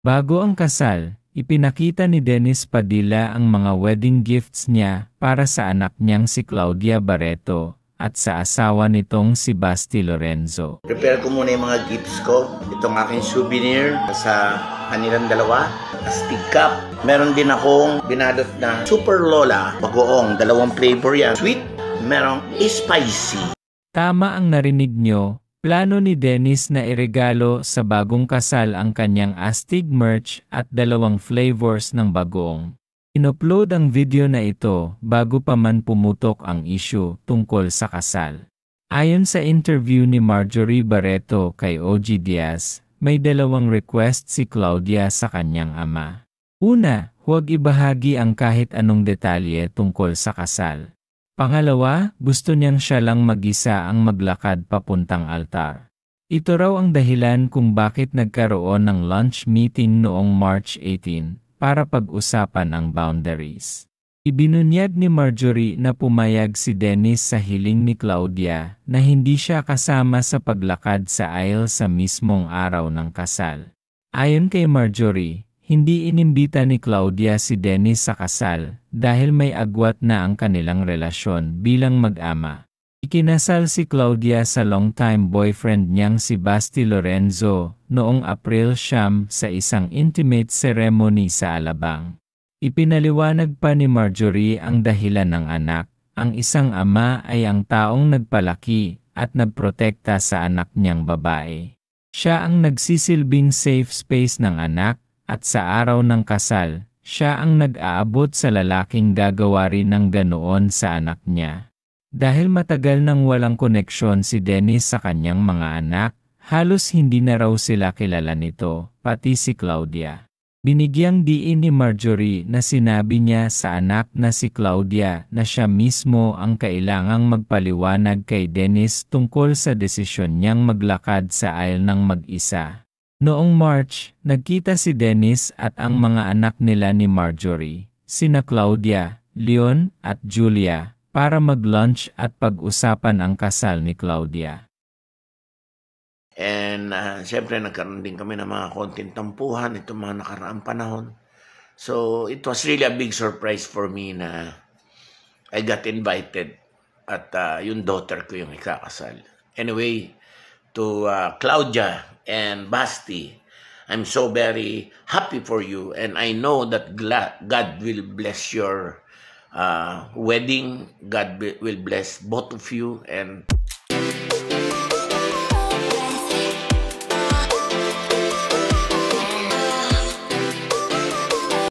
Bago ang kasal, ipinakita ni Dennis Padilla ang mga wedding gifts niya para sa anak niyang si Claudia Barreto at sa asawa nitong si Basti Lorenzo. Prepare ko muna yung mga gifts ko. Itong aking souvenir sa kanilang dalawa. Astig cup. Meron din akong binalot na Super Lola bagoong. Dalawang flavor yan. Sweet, merong spicy. Tama ang narinig nyo. Plano ni Dennis na iregalo sa bagong kasal ang kanyang astig merch at dalawang flavors ng bagoong. Inupload ang video na ito bago pa man pumutok ang issue tungkol sa kasal. Ayon sa interview ni Marjorie Barreto kay OG Diaz, may dalawang request si Claudia sa kanyang ama. Una, huwag ibahagi ang kahit anong detalye tungkol sa kasal. Pangalawa, gusto niyang siya lang mag-isa ang maglakad papuntang altar. Ito raw ang dahilan kung bakit nagkaroon ng lunch meeting noong March 18 para pag-usapan ang boundaries. Ibinunyag ni Marjorie na pumayag si Dennis sa hiling ni Claudia na hindi siya kasama sa paglakad sa aisle sa mismong araw ng kasal. Ayon kay Marjorie, hindi inimbita ni Claudia si Dennis sa kasal dahil may agwat na ang kanilang relasyon bilang mag-ama. Ikinasal si Claudia sa longtime boyfriend niyang si Basti Lorenzo noong April 9 sa isang intimate ceremony sa Alabang. Ipinaliwanag pa ni Marjorie ang dahilan ng anak. Ang isang ama ay ang taong nagpalaki at nagprotekta sa anak niyang babae. Siya ang nagsisilbing safe space ng anak. At sa araw ng kasal, siya ang nag-aabot sa lalaking gagawa rin ng ganoon sa anak niya. Dahil matagal nang walang koneksyon si Dennis sa kanyang mga anak, halos hindi na raw sila kilala nito, pati si Claudia. Binigyang diin ni Marjorie na sinabi niya sa anak na si Claudia na siya mismo ang kailangang magpaliwanag kay Dennis tungkol sa desisyon niyang maglakad sa aisle ng mag-isa. Noong March, nagkita si Dennis at ang mga anak nila ni Marjorie, sina Claudia, Leon at Julia, para mag-lunch at pag-usapan ang kasal ni Claudia. And siyempre nagkaroon din kami ng mga konting tampuhan itong mga nakaraang panahon. So it was really a big surprise for me na I got invited at yung daughter ko yung ikakasal. Anyway, to Claudia and Basti, I'm so very happy for you, and I know that God will bless your wedding. God will bless both of you, and